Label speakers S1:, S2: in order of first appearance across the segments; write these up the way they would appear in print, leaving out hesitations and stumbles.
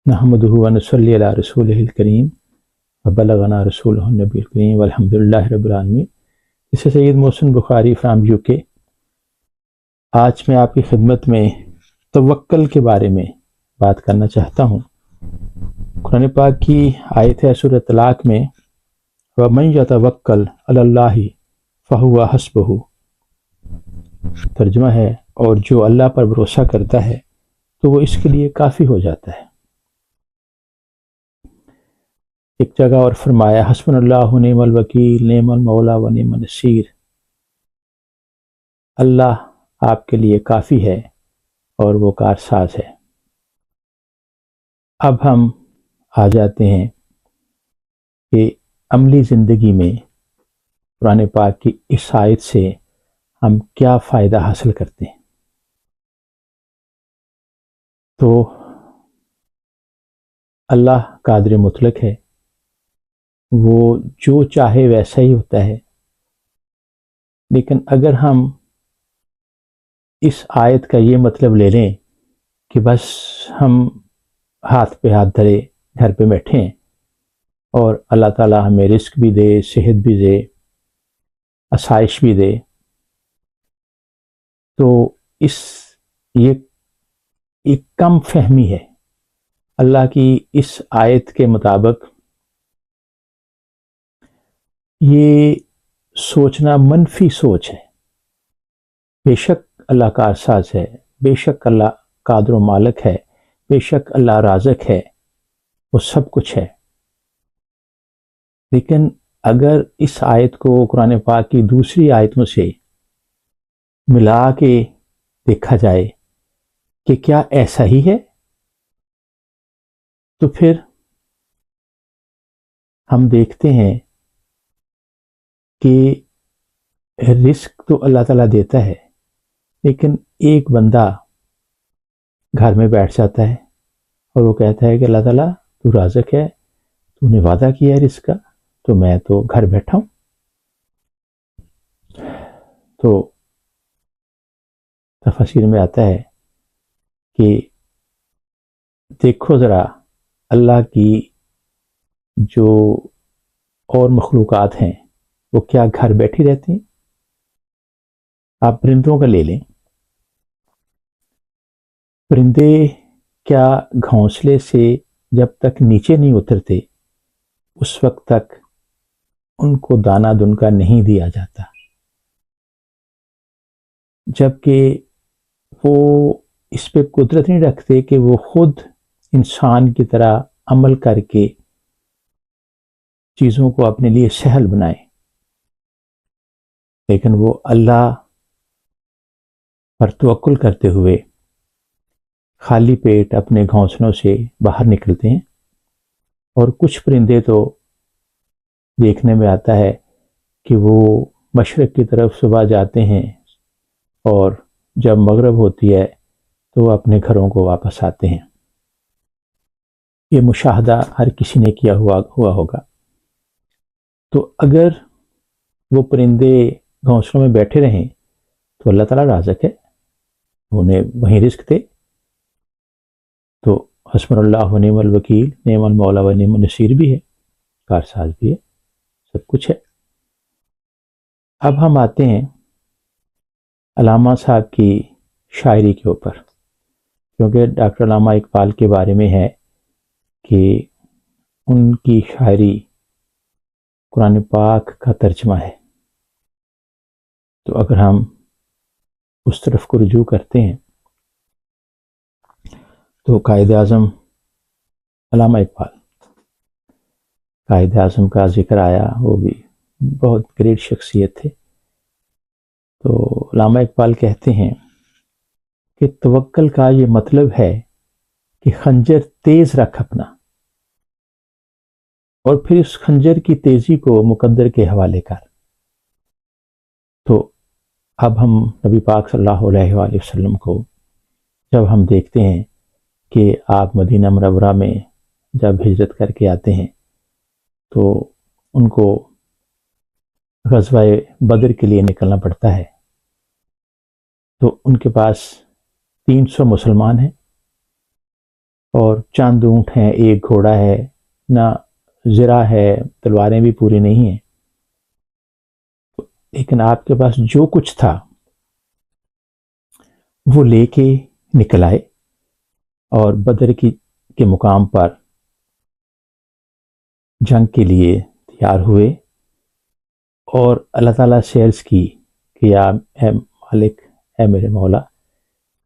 S1: نحمدہ ونصلی علی رسولہ الکریم وبلغنا رسولہ النبی الکریم والحمدللہ رب العالمین۔ اس سے سید محسن بخاری فرام UK۔ آج میں آپ کی خدمت میں توکل کے بارے میں بات کرنا چاہتا ہوں۔ قرآن پاک کی آیت ہے سورۃ طلاق میں، وَمَن يَتَوَکَّلْ عَلَى اللَّهِ فَهُوَ حَسْبُهُ۔ ترجمہ ہے، اور جو اللہ پر بھروسہ کرتا ہے تو وہ اس کے لیے کافی ہو جاتا ہے۔ ایک جگہ اور فرمایا، حسبنا اللہ نعم الوکیل نعم المولا و نعم النصیر۔ اللہ آپ کے لیے کافی ہے اور وہ کارساز ہے۔ اب ہم آ جاتے ہیں کہ عملی زندگی میں قرآن پاک کی اس آیت سے ہم کیا فائدہ حاصل کرتے ہیں۔ تو اللہ قادر مطلق ہے، وہ جو چاہے ویسا ہی ہوتا ہے، لیکن اگر ہم اس آیت کا یہ مطلب لے لیں کہ بس ہم ہاتھ پہ ہاتھ دھرے گھر پہ بیٹھے ہیں اور اللہ تعالیٰ ہمیں رزق بھی دے، صحت بھی دے، آسائش بھی دے، تو یہ ایک کم فہمی ہے۔ اللہ کی اس آیت کے مطابق یہ سوچنا منفی سوچ ہے۔ بے شک اللہ کارساز ہے، بے شک اللہ قادر و مالک ہے، بے شک اللہ رازق ہے، وہ سب کچھ ہے۔ لیکن اگر اس آیت کو قرآن پاک کی دوسری آیتوں سے ملا کے دیکھا جائے کہ کیا ایسا ہی ہے، تو پھر ہم دیکھتے ہیں کہ رزق تو اللہ تعالیٰ دیتا ہے، لیکن ایک بندہ گھر میں بیٹھ جاتا ہے اور وہ کہتا ہے کہ اللہ تعالیٰ تو رازق ہے، تو نے وعدہ کیا ہے رزق کا، تو میں تو گھر بیٹھا ہوں۔ تو تفسیر میں آتا ہے کہ دیکھو ذرا اللہ کی جو اور مخلوقات ہیں وہ کیا گھر بیٹھی رہتی ہیں؟ آپ پرندوں کا لے لیں، پرندے کیا گھونسلے سے جب تک نیچے نہیں اترتے اس وقت تک ان کو دانہ دن کا نہیں دیا جاتا، جبکہ وہ اس پہ قدرت نہیں رکھتے کہ وہ خود انسان کی طرح عمل کر کے چیزوں کو اپنے لیے سہل بنائیں، لیکن وہ اللہ پر توکل کرتے ہوئے خالی پیٹ اپنے گھونسلوں سے باہر نکلتے ہیں۔ اور کچھ پرندے تو دیکھنے میں آتا ہے کہ وہ مشرق کی طرف صبح جاتے ہیں اور جب مغرب ہوتی ہے تو وہ اپنے گھروں کو واپس آتے ہیں۔ یہ مشاہدہ ہر کسی نے کیا ہوا ہوگا۔ تو اگر وہ پرندے گھونسلوں میں بیٹھے رہیں تو اللہ تعالیٰ رازق ہے، انہیں وہیں رزق دے۔ تو حسبنا اللہ نعم الوکیل نعم المولا و نعم النصیر بھی ہے، کارساز بھی ہے، سب کچھ ہے۔ اب ہم آتے ہیں علامہ صاحب کی شاعری کے اوپر، کیونکہ ڈاکٹر علامہ اقبال کے بارے میں ہے کہ ان کی شاعری قرآن پاک کا ترجمہ ہے۔ تو اگر ہم اس طرف کو رجوع کرتے ہیں تو قائد اعظم علامہ اقبال، قائد اعظم کا ذکر آیا، وہ بھی بہت گریٹ شخصیت تھے۔ تو علامہ اقبال کہتے ہیں کہ توکل کا یہ مطلب ہے کہ خنجر تیز رکھ اپنا، اور پھر اس خنجر کی تیزی کو مقدر کے حوالے کر۔ تو اب ہم نبی پاک صلی اللہ علیہ وآلہ وسلم کو جب ہم دیکھتے ہیں کہ آپ مدینہ منورہ میں جب ہجرت کر کے آتے ہیں تو ان کو غزوہ بدر کے لیے نکلنا پڑتا ہے، تو ان کے پاس 300 مسلمان ہیں، اور چند اونٹ ہیں، ایک گھوڑا ہے، نہ زرہ ہے، تلواریں بھی پوری نہیں ہیں، لیکن آپ کے پاس جو کچھ تھا وہ لے کے نکل آئے اور بدر کے مقام پر جنگ کے لیے تیار ہوئے، اور اللہ تعالیٰ سے عرض کی کہ یا اے مالک، اے میرے مولا،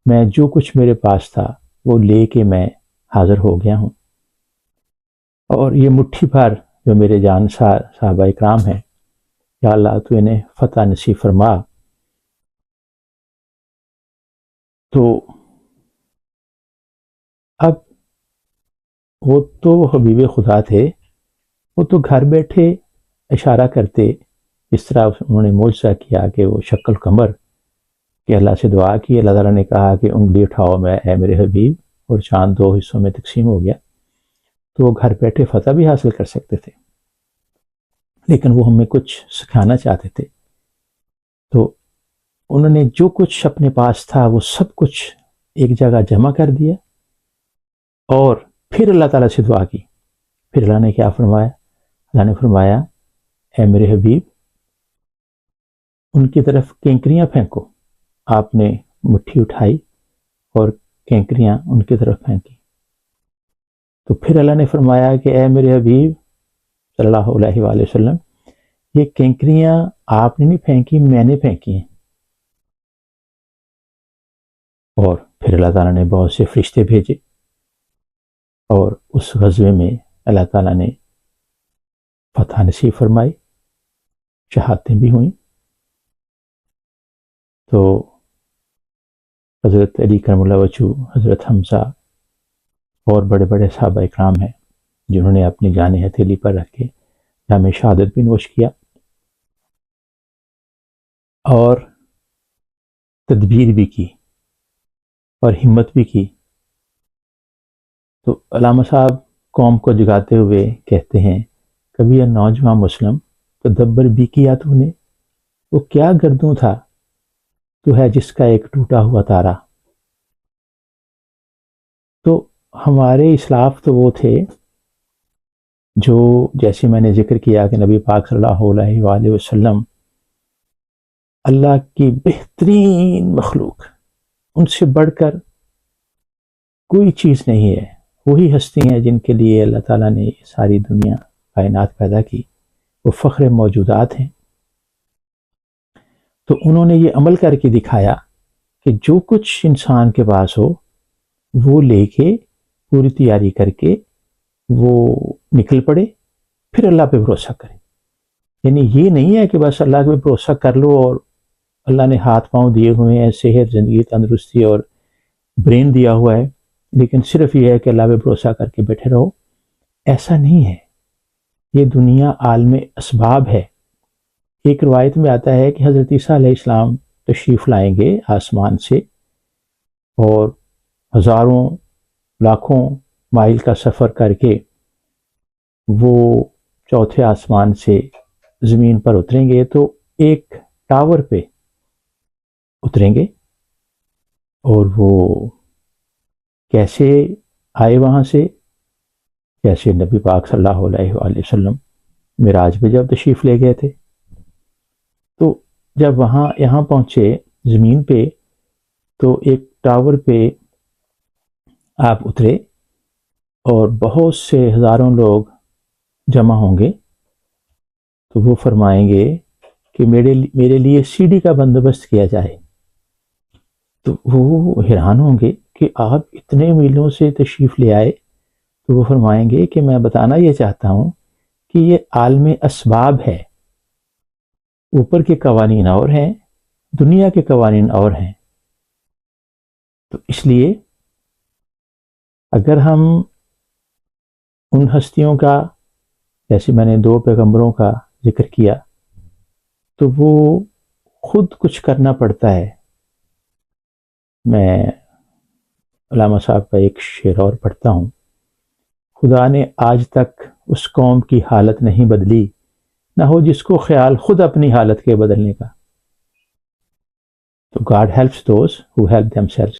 S1: میں جو کچھ میرے پاس تھا وہ لے کے میں حاضر ہو گیا ہوں، اور یہ مٹھی بھر جو میرے جان صحابہ اکرام ہیں، یا اللہ تو انہیں فتح نصیب فرما۔ تو اب وہ تو حبیب خدا تھے، وہ تو گھر بیٹھے اشارہ کرتے، اس طرح انہوں نے معجزہ کیا کہ وہ شکل قمر کہ اللہ سے دعا کی، اللہ تعالیٰ نے کہا کہ انگلی اٹھاؤ میں اے میرے حبیب، اور چاند 2 حصوں میں تقسیم ہو گیا، تو وہ گھر بیٹھے فتح بھی حاصل کر سکتے تھے، لیکن وہ ہمیں کچھ سکھانا چاہتے تھے، تو انہوں نے جو کچھ اپنے پاس تھا وہ سب کچھ ایک جگہ جمع کر دیا، اور پھر اللہ تعالیٰ سے دعا کی۔ پھر اللہ نے کیا فرمایا؟ اللہ نے فرمایا اے میرے حبیب، ان کی طرف کینکریاں پھینکو۔ آپ نے مٹھی اٹھائی اور کینکریاں ان کی طرف پھینکی، تو پھر اللہ نے فرمایا کہ اے میرے حبیب صلی اللہ علیہ وآلہ وسلم، یہ کینکریاں آپ نے نہیں پھینکی، میں نے پھینکی ہیں۔ اور پھر اللہ تعالیٰ نے بہت سے فرشتے بھیجے، اور اس غزوے میں اللہ تعالیٰ نے فتح نصیب فرمائی، شہادتیں بھی ہوئیں۔ تو حضرت علی کرم اللہ وجہہ، حضرت حمزہ اور بڑے بڑے صحابہ اکرام ہیں جنہوں نے اپنی جانیں ہتھیلی پر رکھ کے جام شہادت بھی نوش کیا، اور تدبیر بھی کی اور ہمت بھی کی۔ تو علامہ صاحب قوم کو جگاتے ہوئے کہتے ہیں، کبھی یہ نوجوان مسلم تدبر بھی کیا تو نے، وہ کیا گردوں تھا تو ہے جس کا ایک ٹوٹا ہوا تارا۔ تو ہمارے اسلاف تو وہ تھے جو، جیسے میں نے ذکر کیا کہ نبی پاک صلی اللہ علیہ وآلہ وسلم اللہ کی بہترین مخلوق، ان سے بڑھ کر کوئی چیز نہیں ہے، وہی ہستی ہیں جن کے لیے اللہ تعالیٰ نے ساری دنیا کائنات پیدا کی، وہ فخر موجودات ہیں۔ تو انہوں نے یہ عمل کر کے دکھایا کہ جو کچھ انسان کے پاس ہو وہ لے کے پوری تیاری کر کے وہ نکل پڑے، پھر اللہ پہ بھروسہ کرے۔ یعنی یہ نہیں ہے کہ بس اللہ پہ بھروسہ کر لو اور اللہ نے ہاتھ پاؤں دیے ہوئے ہیں، صحت، زندگی، تندرستی اور برین دیا ہوا ہے، لیکن صرف یہ ہے کہ اللہ پہ بھروسہ کر کے بیٹھے رہو۔ ایسا نہیں ہے، یہ دنیا عالم اسباب ہے۔ ایک روایت میں آتا ہے کہ حضرت عیسیٰ علیہ السلام تشریف لائیں گے آسمان سے، اور ہزاروں لاکھوں مائل کا سفر کر کے وہ چوتھے آسمان سے زمین پر اتریں گے، تو ایک ٹاور پہ اتریں گے، اور وہ کیسے آئے وہاں سے؟ جیسے نبی پاک صلی اللہ علیہ وآلہ وسلم معراج پہ جب تشریف لے گئے تھے، تو جب یہاں پہنچے زمین پہ، تو ایک ٹاور پہ آپ اترے اور بہت سے ہزاروں لوگ جمع ہوں گے، تو وہ فرمائیں گے کہ میرے لیے سیڑھی کا بندوبست کیا جائے۔ تو وہ حیران ہوں گے کہ آپ اتنے میلوں سے تشریف لے آئے، تو وہ فرمائیں گے کہ میں بتانا یہ چاہتا ہوں کہ یہ عالم اسباب ہے، اوپر کے قوانین اور ہیں، دنیا کے قوانین اور ہیں۔ تو اس لیے اگر ہم ان ہستیوں کا، جیسے میں نے 2 پیغمبروں کا ذکر کیا، تو وہ خود کچھ کرنا پڑتا ہے۔ میں علامہ صاحب کا ایک شعر اور پڑھتا ہوں، خدا نے آج تک اس قوم کی حالت نہیں بدلی، نہ ہو جس کو خیال خود اپنی حالت کے بدلنے کا۔ تو God helps those who help themselves۔